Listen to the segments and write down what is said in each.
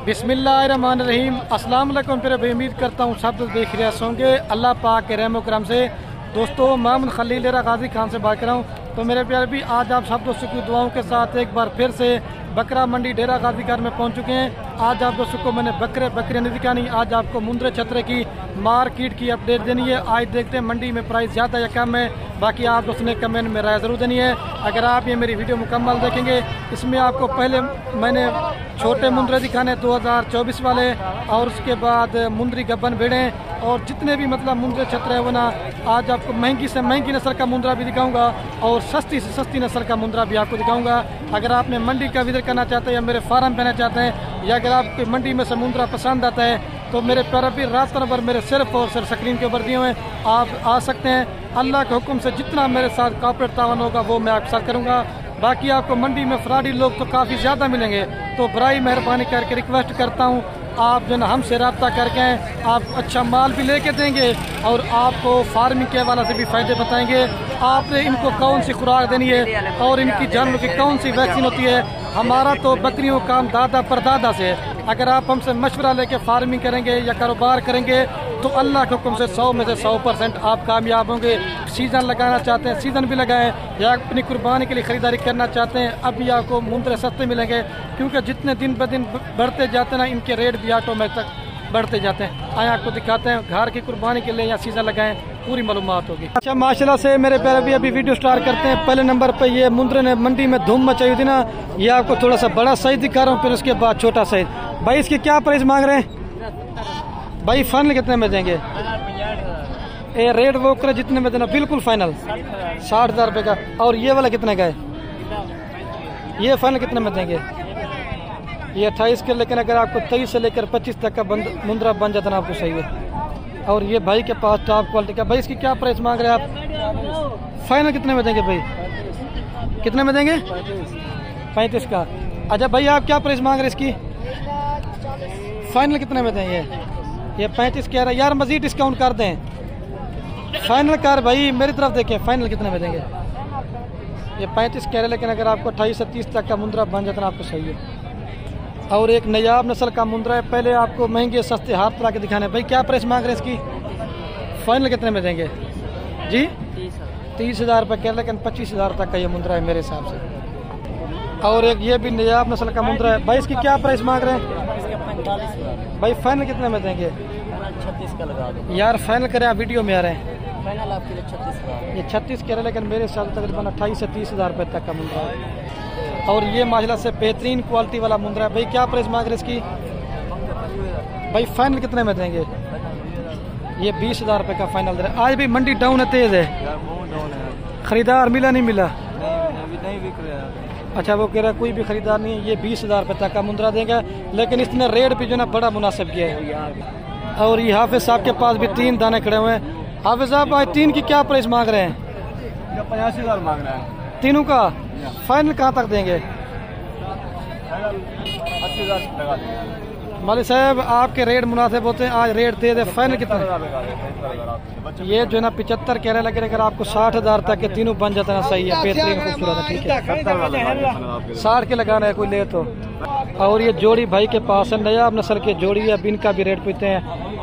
बिस्मिल्लाहिर्रहमानिर्रहीम। अस्सलाम वालेकुम। फिर भी उम्मीद करता हूँ सब देख रहे होंगे अल्लाह पाक के रहम करम से। दोस्तों, मोहम्मद खलील डेरा गाजी खान से बात कर रहा हूँ। तो मेरे प्यारे भी आज आप सब दोस्तों की दुआओं के साथ एक बार फिर से बकरा मंडी डेरा गाजी खान में पहुँच चुके हैं। आज आप दोस्तों को मैंने बकरे नहीं दिखानी, आज आपको मुंद्रे छतरे की मार्केट की अपडेट देनी है। आज देखते हैं मंडी में प्राइस ज़्यादा या कम है। बाकी आप दोस्तों ने कमेंट में राय ज़रूर देनी है। अगर आप ये मेरी वीडियो मुकम्मल देखेंगे, इसमें आपको पहले मैंने छोटे मुंद्रे दिखाने 2024 वाले, और उसके बाद मुंद्री गब्बन भेड़ें और जितने भी मतलब मुंद्रे छतरे हैं वो ना, आज आपको महंगी से महंगी नस्ल का मुंद्रा भी दिखाऊंगा और सस्ती से सस्ती नस्ल का मुंद्रा भी आपको दिखाऊंगा। अगर आपने मंडी का विजिट करना चाहते हैं या मेरे फार्म पे आना चाहते हैं, या अगर आपको मंडी में से मुंद्रा पसंद आता है, तो मेरे प्यारे भी रात नंबर मेरे सिर्फ और सिर्फ स्क्रीन के ऊपर दिए हुए हैं, आप आ सकते हैं। अल्लाह के हुक्म से जितना मेरे साथ कॉर्पोरेट तावन होगा वो मैं आपके साथ करूँगा। बाकी आपको मंडी में फ्रॉडी लोग तो काफ़ी ज़्यादा मिलेंगे, तो बराई मेहरबानी करके रिक्वेस्ट करता हूँ आप जो ना हमसे रब्ता करके आएँ। आप अच्छा माल भी लेके देंगे और आपको फार्मिंग के हवाले से भी फ़ायदे बताएंगे। आपने इनको कौन सी खुराक देनी है और इनकी जानवरों की कौन सी वैक्सीन होती है। हमारा तो बकरियों का काम दादा परदादा से है। अगर आप हमसे मशवरा लेके फार्मिंग करेंगे या कारोबार करेंगे तो अल्लाह के हुक्म से 100 में से 100% आप कामयाब होंगे। सीज़न लगाना चाहते हैं सीज़न भी लगाएं, या अपनी कुर्बानी के लिए ख़रीदारी करना चाहते हैं, अभी आपको मुंद्रे सस्ते मिलेंगे, क्योंकि जितने दिन ब दिन बढ़ते जाते हैं ना, इनके रेट भी ऑटोमेटिक बढ़ते जाते हैं। आए आपको दिखाते हैं घर की कुर्बानी के लिए या सीज़न लगाएं, पूरी मालूमात होगी। अच्छा, माशाल्लाह से मेरे प्यारे भी अभी वीडियो स्टार्ट करते हैं। पहले नंबर पे ये मुंद्रे ने मंडी में धूम मचाई थी ना, ये आपको थोड़ा सा बड़ा साइज दिखा रहा हूँ, फिर उसके बाद छोटा साइज। भाई इसकी क्या प्राइस मांग रहे हैं भाई? फाइनल कितने में देंगे? ये रेट वो करे जितने में देना, बिल्कुल फाइनल 60,000 रुपये का। और ये वाला कितने का है? ये फाइनल कितने में देंगे? ये 28 के, लेकिन अगर आपको 23 से लेकर 25 तक का मुंद्रा बन जाता ना आपको सही है। और ये भाई के पास टॉप क्वालिटी का। भाई इसकी क्या प्राइस मांग रहे हैं आप? फाइनल कितने में देंगे भाई? कितने में देंगे? 35 का। अच्छा भाई, आप क्या प्राइस मांग रहे हैं इसकी? फाइनल कितने में देंगे? ये 35 कह रहा है यार, मजीद डिस्काउंट कर दें। फाइनल कर भाई, मेरी तरफ देखें, फाइनल कितने में देंगे? ये 35 कह रहे हैं, लेकिन अगर आपको 28 से 30 तक का मुंद्रा बन जाता ना आपको सही है। और एक नयाब नस्ल का मुंद्रा है। पहले आपको महंगे सस्ते हाथ तरह के दिखाने। भाई क्या प्राइस मांग रहे हैं इसकी? फाइनल कितने में देंगे जी? 30,000 रुपये कह रहे, लेकिन 25,000 तक का ये मुंद्रा है मेरे हिसाब से। और एक ये भी नयाब नस्ल का मुंद्रा है। भाई इसकी क्या प्राइस मांग रहे हैं? भाई फाइनल कितने में देंगे? 36 का लगा दो यार, फाइनल करें, आप वीडियो में आ रहे हैं। फाइनल आपके लिए 36 का। ये 36 कह रहे, लेकिन मेरे हिसाब से तकरीबन 28 से 30,000 रुपये तक का मुंद्रा है। और ये माशाल्लाह से बेहतरीन क्वालिटी वाला मुंद्रा है। भाई क्या प्राइस मांग रहे इसकी? भाई फाइनल कितने में देंगे? ये 20,000 रुपये का फाइनल दे रहे। आज भी मंडी डाउन है, तेज है, खरीदार मिला नहीं मिला? नहीं बिक रहा। अच्छा, वो कह रहा है कोई भी खरीदार नहीं है। ये 20,000 रुपये तक का मुंद्रा देगा, लेकिन इसने रेट भी जो ना बड़ा मुनासिब किया है। और ये हाफिज साहब के पास भी 3 दाने खड़े हुए हैं। हाफिज साहब, आज 3 की क्या प्राइस मांग रहे हैं? 85,000 मांग रहा है। तीनों का फाइनल कहाँ तक देंगे? 80,000 लगा देंगे। मालिक साहब, आपके रेट मुनासिब होते हैं, आज रेट दे दे। फाइनल कितना? ये जो है ना 75 कह रहे हैं, लेकिन अगर आपको 60,000 तक के तीनों बन जाता ना सही है, बेहतरीन खूबसूरत है। ठीक है, 60 के लगाना है कोई ले तो। और ये जोड़ी भाई के पास है, नयाब नस्ल की जोड़ी है, अब इनका भी रेट पूछते हैं।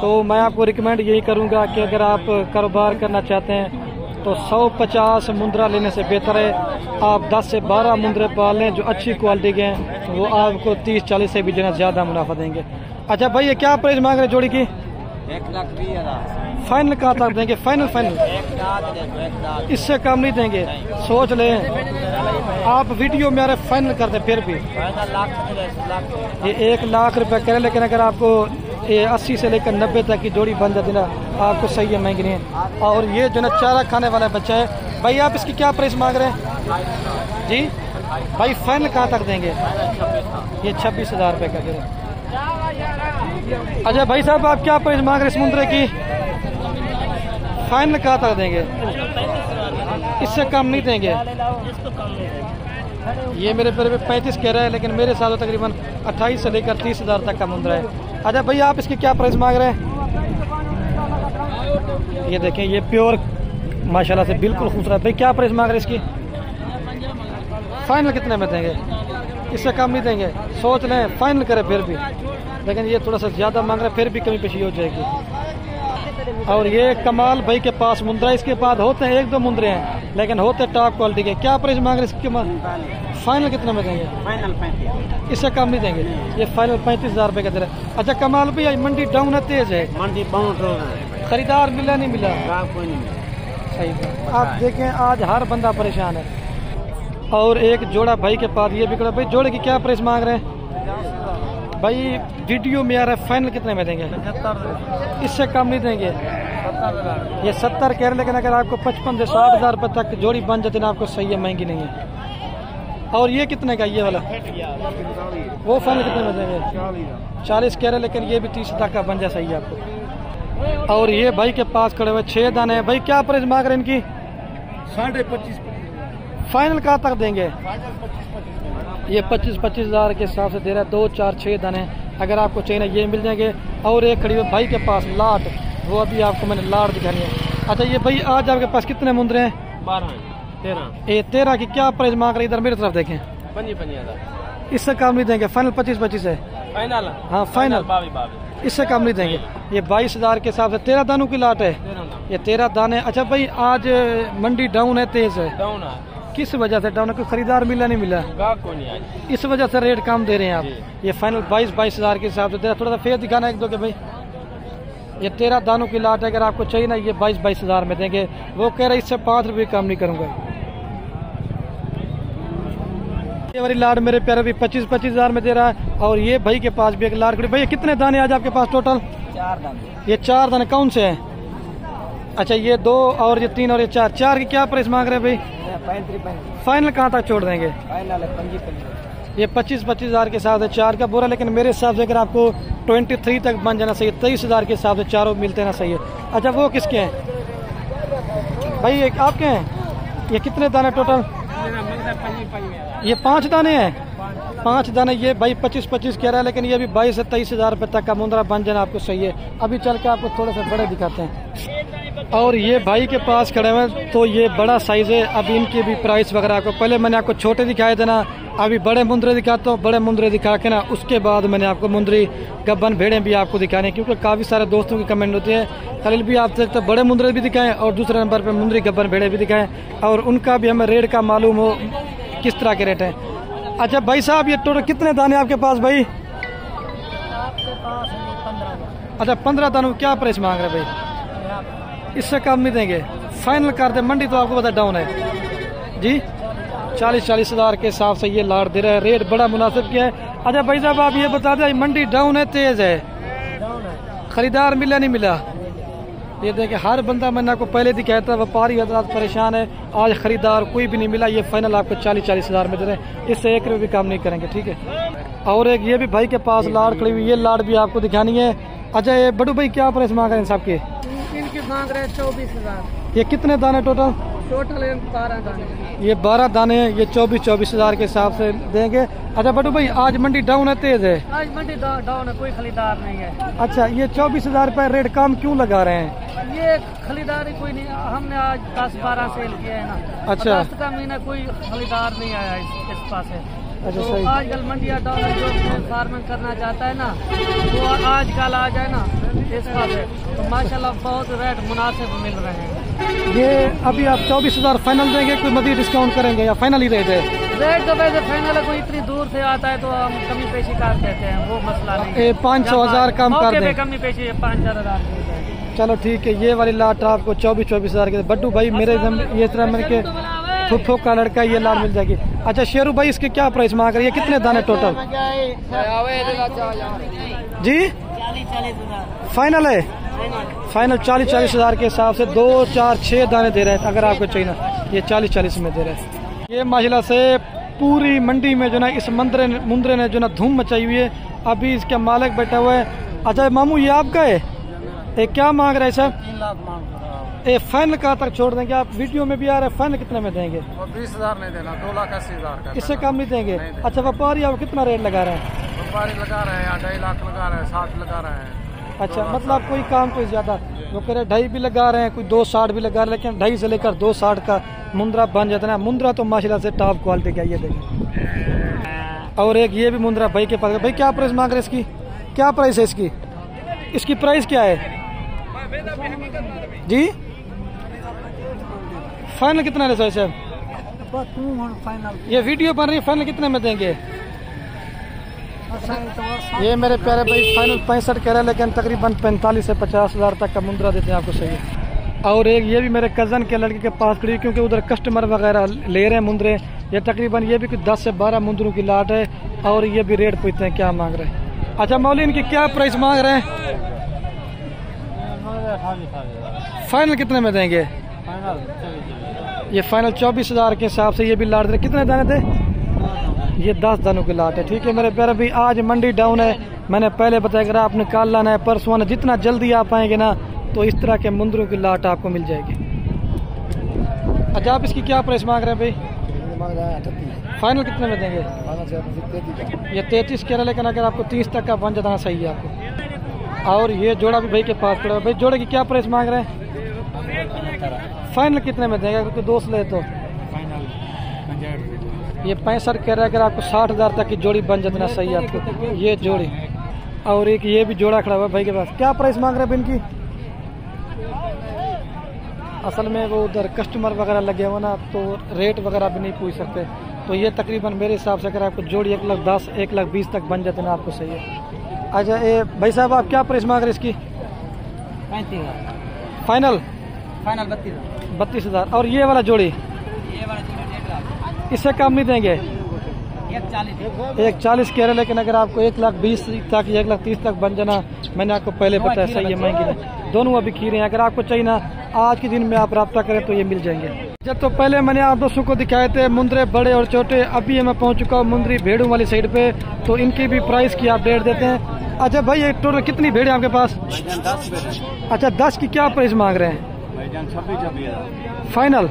तो मैं आपको रिकमेंड यही करूँगा कि अगर आप कारोबार करना चाहते हैं तो 150 मुंद्रा लेने से बेहतर है आप 10 से 12 मुंद्रे पाल लें जो अच्छी क्वालिटी के हैं, वो आपको 30-40 से भी जो है ज़्यादा मुनाफा देंगे। अच्छा भाई, ये क्या प्राइस मांग रहे जोड़ी की? 1,20,000। फाइनल कहाँ तक देंगे? फाइनल 1,00,000 इससे कम नहीं देंगे, सोच लें। आप वीडियो में आ रहे फाइनल कर दें, फिर भी ये 1,00,000 रुपये करें, लेकिन अगर आपको ये 80 से लेकर 90 तक की जोड़ी बन जाती ना आपको सही है, महंगी नहीं है। और ये जो ना चारा खाने वाला बच्चा है। भाई आप इसकी क्या प्राइस मांग रहे हैं जी? भाई फाइनल कहाँ तक देंगे? ये 26,000 रुपये का दे। अच्छा भाई साहब, आप क्या प्राइस मांग रहे हैं इस मुंद्रे की? फाइनल कहाँ तक देंगे? इससे कम नहीं देंगे। ये मेरे पर 35 कह रहा है, लेकिन मेरे साथ तकरीबन 28 से लेकर 30,000 तक का मुंद्रा है। अच्छा भैया, आप इसकी क्या प्राइस मांग रहे हैं? ये देखें, ये प्योर माशाल्लाह से बिल्कुल खूबसूरत। भाई क्या प्राइस मांग रहे हैं इसकी? फाइनल कितने में देंगे? इससे कम नहीं देंगे, सोच लें, फाइनल करें फिर भी, लेकिन ये थोड़ा सा ज़्यादा मांग रहे हैं, फिर भी कमी पेशी हो जाएगी। और ये कमाल भाई के पास मुंद्रा, इसके पास होते हैं 1-2 मुंद्रे हैं, लेकिन होते टॉप क्वालिटी के। क्या प्राइस मांग रहे हैं इसके? फाइनल कितने में देंगे? फाइनल 35। इससे कम नहीं देंगे, ये फाइनल 35,000 रुपये का दे रहे हैं। अच्छा कमाल भाई, आज मंडी डाउन है, तेज है, मंडी बहुत हो रहा है, खरीदार मिला नहीं मिला? कोई नहीं। सही बात। आप देखें आज हर बंदा परेशान है। और एक जोड़ा भाई के पास ये बिकड़ा। भाई जोड़े की क्या प्राइस मांग रहे हैं? भाई वीडियो में आ रहा है, फाइनल कितने में देंगे? 75। इससे कम नहीं देंगे। ये 70 कह रहे, लेकिन अगर आपको 55 से 60,000 रुपये तक जोड़ी बन जाती ना, आपको सही है, महंगी नहीं है। और ये कितने का ये वाला? वो फाइनल कितने में देंगे? 40 कह रहे, लेकिन ये भी 30 तक का बन जाए, सही है आपको। और ये भाई के पास खड़े हुए 6 दाने हैं। भाई क्या प्राइस मांग रहे हैं इनकी? 25.5। फाइनल कहाँ तक देंगे? ये 25,000 के हिसाब से दे रहा है। 2, 4, 6 दाने, अगर आपको चाहिए ना ये मिल जाएंगे। और एक खड़ी हुई भाई के पास लाट, वो अभी आपको मैंने लाट दिखानी है। अच्छा ये भाई आज आपके पास कितने मुंद्रे हैं? 12, 13। ये 13 की क्या प्राइस मांग रहे हैं? इधर मेरी तरफ देखें। 55,000। इससे कम नहीं देंगे, फाइनल 25 है। फाइनल? हाँ फाइनल, 22। इससे कम नहीं देंगे। ये 22,000 के हिसाब से 13 दानों की लाट है, ये 13 दाने। अच्छा भाई आज मंडी डाउन है, तेज है, डाउन है। किस वजह से डाउन है? कोई खरीदार मिला नहीं मिला? कोई नहीं आज, इस वजह से रेट कम दे रहे हैं आप। ये फाइनल 22,000 के हिसाब से दे रहा है। थोड़ा सा फेयर दिखाना एक दो के भाई। ये 13 दानों की लाट है, अगर आपको चाहिए ना ये 22,000 में देंगे। वो कह रहे इससे 5 रुपये कम नहीं करूँगा। ये वाली लाट मेरे प्यारे भी 25,000 में दे रहा है। और ये भाई के पास भी एक लाट खड़ी। भैया कितने दाने आज आपके पास टोटल? 4 दाने। ये 4 दाने कौन से हैं? अच्छा ये 2 और ये 3 और ये 4। 4 की क्या प्राइस मांग रहे हैं भाई? 35। फाइनल कहाँ तक छोड़ देंगे? फाइनल है 25। ये 25,000 के साथ है 4 का बोरा, लेकिन मेरे हिसाब से अगर आपको 23 तक बन जाना सही है, 23,000 के हिसाब से चारों मिलते ना सही है। अच्छा वो किसके हैं भाई? एक आपके हैं। ये कितने दाने टोटल? ये 5 दाने हैं। 5 दाने ये भाई 25 कह रहा है, लेकिन ये भी 22 से 23,000 रुपये तक का मुंद्रा बन जाना आपको सही है। अभी चल के आपको थोड़े से बड़े दिखाते हैं। और ये भाई के पास खड़े हुए, तो ये बड़ा साइज है। अभी इनकी भी प्राइस वगैरह आपको, पहले मैंने आपको छोटे दिखाए थे ना, अभी बड़े मुंद्रे दिखाता हूँ। बड़े मुंद्रे दिखा के ना उसके बाद मैंने आपको मुंद्री गब्बन भेड़ें भी आपको दिखाने, क्योंकि काफ़ी सारे दोस्तों की कमेंट होती है खलील भी आप तो बड़े मुंद्रे भी दिखाएं और दूसरे नंबर पर मुंद्री गब्बन भेड़ें भी दिखाएं, और उनका भी हमें रेट का मालूम हो किस तरह के रेट हैं। अच्छा भाई साहब ये टोटल कितने दाने आपके पास भाई? अच्छा 15 दानों क्या प्राइस मांग रहे भाई? इससे कम नहीं देंगे, फाइनल कर दे। मंडी तो आपको पता डाउन है जी। 40,000 के हिसाब से ये लाट दे रहा है, रेट बड़ा मुनासिब किया है। अच्छा भाई साहब आप ये बता दें, मंडी डाउन है, तेज है, खरीदार मिला नहीं मिला? ये देखिए हर बंदा, मैंने आपको पहले दिखाया था, व्यापारी हजरात परेशान है, आज खरीदार कोई भी नहीं मिला। ये फाइनल आपको 40,000 में दे रहे हैं, इससे 1 रुपये भी कम नहीं करेंगे, ठीक है। और एक ये भी भाई के पास लाट खड़ी हुई, ये लाट भी आपको दिखानी है। अच्छा ये बड़ू भाई क्या प्राइस मांग रहे हैं साहब के? इनकी मांग रहे 24,000। ये कितने दाने टोटल? टोटल 12 दाने। ये 12 दाने हैं, ये 24,000 के हिसाब से देंगे। अच्छा बटू भाई आज मंडी डाउन है, तेज है? आज मंडी डाउन है, कोई खरीदार नहीं है। अच्छा ये 24,000 रुपये रेट कम क्यों लगा रहे हैं? ये खरीदारी कोई नहीं, हमने आज 10-12 सेल किया है ना। अच्छा। अगस्त का महीना कोई खरीदार नहीं आया इस पास है। अच्छा तो सही। आजकल मंडिया डाउन है, जो फार्मिंग करना चाहता है ना वो आजकल आ जाए ना इस पास है, तो माशाल्लाह बहुत रेट मुनासिब मिल रहे हैं। ये अभी आप 24,000 फाइनल देंगे, कोई मजीद डिस्काउंट करेंगे या फाइनल ही रेट है? रेट तो वैसे फाइनल है, कोई इतनी दूर से आता है तो हम कमी पेशी कर देते हैं, वो मसला नहीं है। 500,000 कम कर दें? कमी पेशी 5,000। चलो ठीक है, ये वाली लाट आपको 24,000 के। बड्डू भाई मेरे ये तरह मेरे के फुफ्फो का लड़का, ये लाट मिल जाएगी। अच्छा शेरू भाई इसके क्या प्राइस मांग रही है? कितने दाने टोटल जी? 40,000 फाइनल है, फाइनल 40,000 के हिसाब से 2, 4, 6 दाने दे रहे हैं। अगर आपको चाहिए ना ये 40 में दे रहे हैं। ये माशाल्लाह से पूरी मंडी में जो ना इस मुंद्रे ने जो ना धूम मचाई हुई है। अभी इसका मालिक बैठा हुआ है। अच्छा मामू ये आपका है? ये क्या मांग रहे हैं सर? 3 लाख मांग रहा हूं। ये फाइनल कहाँ तक छोड़ देंगे आप? वीडियो में भी आ रहा है, फाइनल कितने में देंगे? 20,000 नहीं देना, 2,80,000 का। इससे कम नहीं देंगे? अच्छा व्यापारी आप कितना रेट लगा रहे हैं? व्यापारी लगा रहे हैं 2.5 लाख लगा रहे हैं, 60 लगा रहे हैं। अच्छा मतलब कोई काम कोई ज्यादा, वो कह रहे 2.5 भी लगा रहे हैं, कोई 2.60 भी लगा रहे हैं, लेकिन 2.5 से लेकर 2.60 का मुंद्रा बन जाता है ना। मुंद्रा तो माशाल्लाह से टॉप क्वालिटी का। ये देखिए और एक ये भी मुंद्रा भाई के पास। भाई क्या प्राइस मांग रहे हैं इसकी, क्या प्राइस है इसकी, इसकी प्राइस क्या है जी? फाइनल कितना है साहब? ये वीडियो बन रही है, फाइनल कितने में देंगे? ये मेरे प्यारे भाई फाइनल 65 कह रहे हैं, लेकिन तकरीबन 45 से 50 हज़ार तक का मुंद्रा देते हैं आपको, सही। और एक ये भी मेरे कज़न के लड़के के पास खड़ी, क्योंकि उधर कस्टमर वगैरह ले रहे हैं मुंद्रे। ये तकरीबन ये भी 10 से 12 मुंद्रों की लाट है, और ये भी रेट पूछते हैं क्या मांग रहे हैं। अच्छा मौली, इनकी क्या प्राइस मांग रहे हैं? फाइनल कितने में देंगे? ये फाइनल 24,000 के हिसाब से ये भी लाट दे। कितने दाने थे? ये 10 दानों की लाट है, ठीक है मेरे प्यारे भाई। आज मंडी डाउन है, मैंने पहले बताया, अगर आपने कल लाना है परसों आना, जितना जल्दी आप आएंगे ना तो इस तरह के मुंद्रों की लाट आपको मिल जाएगी। अच्छा आप इसकी क्या प्राइस मांग रहे हैं भाई? फाइनल कितने में देंगे? ये 33 कह रहे हैं, लेकिन अगर आपको 30 तक का बन जाना सही है आपको। और ये जोड़ा भी भाई के पास पड़ा है। भाई जोड़े की क्या प्राइस मांग रहे हैं? फाइनल कितने में देंगे अगर कोई दोस्त ले तो? ये 65 कह रहा है, अगर आपको 60,000 तक की जोड़ी बन जाना सही है आपको, ये जोड़ी। और एक ये भी जोड़ा खड़ा हुआ है भाई के पास। क्या प्राइस मांग रहे हैं इनकी? असल में वो उधर कस्टमर वगैरह लगे हुए ना, तो रेट वगैरह भी नहीं पूछ सकते। तो ये तकरीबन मेरे हिसाब से अगर आपको जोड़ी 1,10,000 1,20,000 तक बन जाते ना आपको, सही है। अच्छा ये भाई साहब आप क्या प्राइस मांग रहे हैं इसकी? 35,000 फाइनल? फाइनल 32,000। और ये वाला जोड़ी? इससे कम नहीं देंगे? 1,40 कह रहे, लेकिन अगर आपको 1,20,000 तक या 1,30,000 तक बन जाना, मैंने आपको पहले बताया सही है, महंगी नहीं। दोनों अभी खीरे हैं, अगर आपको चाहिए ना आज के दिन में आप रब्ता करें तो ये मिल जाएंगे। जब तो पहले मैंने आप दोस्तों को दिखाए थे मुंद्रे बड़े और छोटे, अभी मैं पहुंच चुका हूँ मुंद्री भेड़ों वाली साइड पे, तो इनकी भी प्राइस की अपडेट देते हैं। अच्छा भाई ये टोटल कितनी भेड़े आपके पास? 10। अच्छा 10 की क्या प्राइस मांग रहे हैं? 26,000 फाइनल?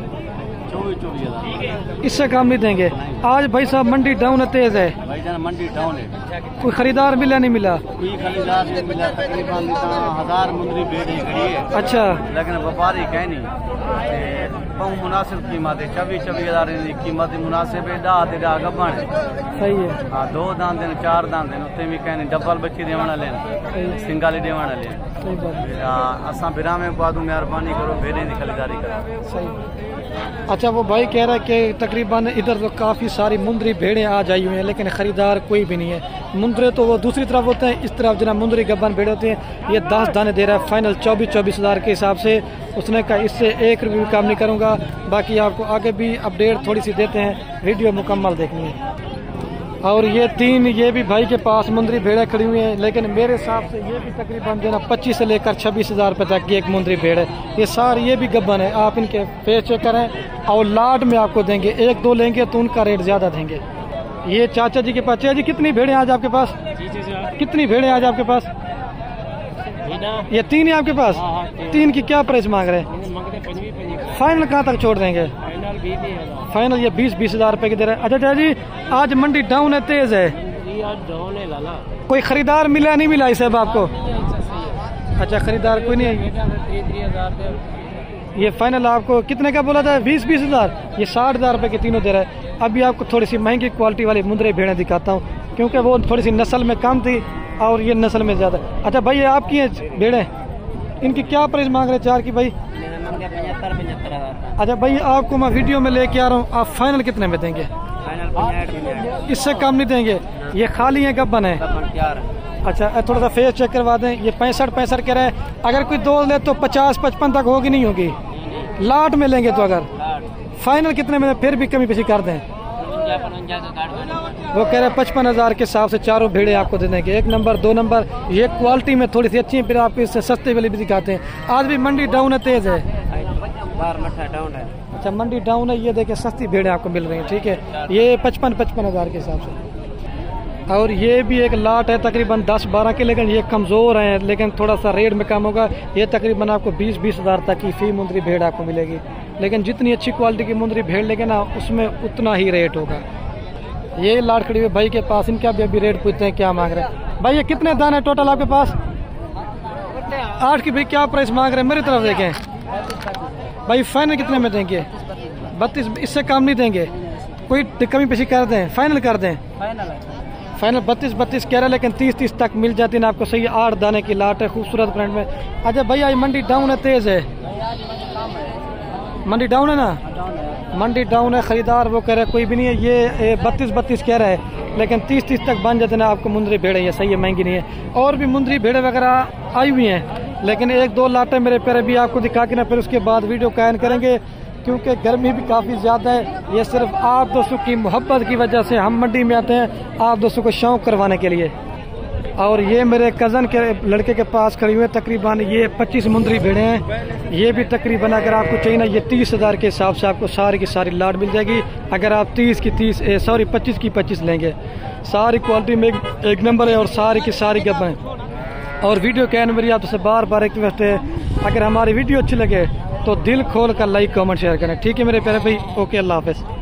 24,000 इससे कम नहीं देंगे। आज भाई साहब मंडी डाउन है, तेज है भाईजान, मंडी डाउन है। कोई खरीदार मिला नहीं मिला? कोई खरीदार नहीं मिला, तकरीबन 1000 मुंद्री भेड़ी खड़ी है। अच्छा लेकिन व्यापारी कह नहीं बहुत मुनासिब कीमत है। 24,000 की कीमत मुनासिब है। 10 गब्बन सही है। हाँ 2 दान दिन 4 दान दिन उत्ते भी कहने डबल बच्ची देवण वाले सिंगाली देवण वाले। सही बात। असा बिरा में बादू मेहरबानी करो, भेड़े की खरीदारी करो। सही। अच्छा वो भाई कह रहा है कि तकरीबन इधर तो काफ़ी सारी मुंद्री भेड़ें आज आई हुई हैं, लेकिन ख़रीदार कोई भी नहीं है। मुंद्रे तो वो दूसरी तरफ होते हैं, इस तरफ जना मुंद्री गब्बन भेड़े होते हैं। ये 10 दाने दे रहा है फाइनल 24,000 के हिसाब से। उसने कहा इससे 1 रुपये भी काम नहीं करूँगा। बाकी आपको आगे भी अपडेट थोड़ी सी देते हैं, वीडियो मुकम्मल देखनी है। और ये 3 ये भी भाई के पास मुंद्री भेड़ें खड़ी हुई हैं, लेकिन मेरे हिसाब से ये भी तकरीबन देना 25 से लेकर 26,000 रुपये तक की एक मुंद्री भेड़ है। ये सारी ये भी गब्बन है, आप इनके फेस चेक करें। और लाट में आपको देंगे, 1-2 लेंगे तो उनका रेट ज़्यादा देंगे। ये चाचा जी के पास। चाचा जी कितनी भेड़ें आज आपके पास? कितनी भेड़ें आज आपके पास? ये 3 है आपके पास? 3 की क्या प्राइस मांग रहे हैं? फाइनल कहाँ तक छोड़ देंगे? फाइनल ये 20,000 रुपए की दे रहे हैं। अच्छा चाचा जी आज मंडी डाउन है, तेज है, कोई खरीदार मिला नहीं मिला इसे आपको? अच्छा खरीदार कोई नहीं है। ये फाइनल आपको कितने का बोला था? 20,000। ये 60,000 रुपए के तीनों दे रहा है। अभी आपको थोड़ी सी महंगी क्वालिटी वाली मुंद्रे भेड़ें दिखाता हूँ, क्योंकि वो थोड़ी सी नस्ल में कम थी और ये नस्ल में ज़्यादा। अच्छा भाई ये आपकी हैं भेड़ें, इनकी क्या प्राइस मांग रहे हैं 4 की भाई? 75,000। अच्छा भाई आपको मैं वीडियो में लेके आ रहा हूँ, आप फाइनल कितने में देंगे? इससे कम नहीं देंगे? ये खाली है गब्बन है? अच्छा थोड़ा सा फेस चेक करवा दें। ये 65 कह रहे हैं, अगर कोई 2 ले तो 50-55 तक होगी नहीं होगी? लाट में लेंगे तो अगर फाइनल कितने में फिर भी कमी पेशी कर दें? वो कह रहे हैं 55,000 के हिसाब से चारों भेड़े आपको दे देंगे। 1 नंबर 2 नंबर, ये क्वालिटी में थोड़ी सी अच्छी है, फिर आपको इससे सस्ते वाली भी दिखाते हैं। आज भी मंडी डाउन है, तेज है, डाउन है। अच्छा मंडी डाउन है। ये देखिए सस्ती भेड़ें आपको मिल रही हैं, ठीक है। ये 55,000 के हिसाब से। और ये भी एक लाट है तकरीबन 10-12 के, लेकिन ये कमज़ोर हैं, लेकिन थोड़ा सा रेट में कम होगा। ये तकरीबन आपको 20,000 तक की फी मुंद्री भेड़ आपको मिलेगी, लेकिन जितनी अच्छी क्वालिटी की मुंद्री भेड़ लेंगे ना उसमें उतना ही रेट होगा। ये लाट खड़ी हुई भाई के पास, इनका भी अभी रेट पूछते हैं क्या मांग रहे हैं। भाई ये कितने दाने टोटल आपके पास? 8 की भाई क्या प्राइस मांग रहे हैं? मेरी तरफ देखें भाई, फाइनल कितने में देंगे? 32। इससे कम नहीं देंगे? कोई कमी पेशी कर दें, फाइनल कर दें? फाइनल है। फाइनल 32-32 कह रहा है, लेकिन 30-30 तक मिल जाती है आपको। सही 8 दाने की लाट है, खूबसूरत प्रिंट में। अच्छा भाई आज मंडी डाउन है, तेज है मंडी, डाउन है ना? मंडी डाउन है, खरीदार वो कह रहे कोई भी नहीं है। ये 32-32 कह रहा है, लेकिन 30-30 तक बन जाते ना आपको। मुंदरी भेड़े ये सही है, महंगी नहीं है। और भी मुंदरी भेड़े वगैरह आई हुई हैं, लेकिन 1-2 लाटें मेरे प्यारे भी आपको दिखा के ना फिर उसके बाद वीडियो कायम करेंगे, क्योंकि गर्मी भी काफ़ी ज़्यादा है। ये सिर्फ आप दोस्तों की मोहब्बत की वजह से हम मंडी में आते हैं, आप दोस्तों को शौक़ करवाने के लिए। और ये मेरे कज़न के लड़के के पास खड़ी हुए, तकरीबन ये 25 मुंदरी भेड़े हैं। ये भी तकरीबन अगर आपको चाहिए ना, ये 30,000 के हिसाब से आपको सारी की सारी लाट मिल जाएगी। अगर आप 25 की 25 लेंगे। सारी क्वालिटी में एक नंबर है और सारी की सारी गब्बा हैं। और वीडियो के मेरी आपसे बार बार रिक्वेस्ट है, अगर हमारी वीडियो अच्छी लगे तो दिल खोल कर लाइक कमेंट शेयर करें, ठीक है मेरे प्यारे भाई। ओके, अल्लाह हाफ़िज़।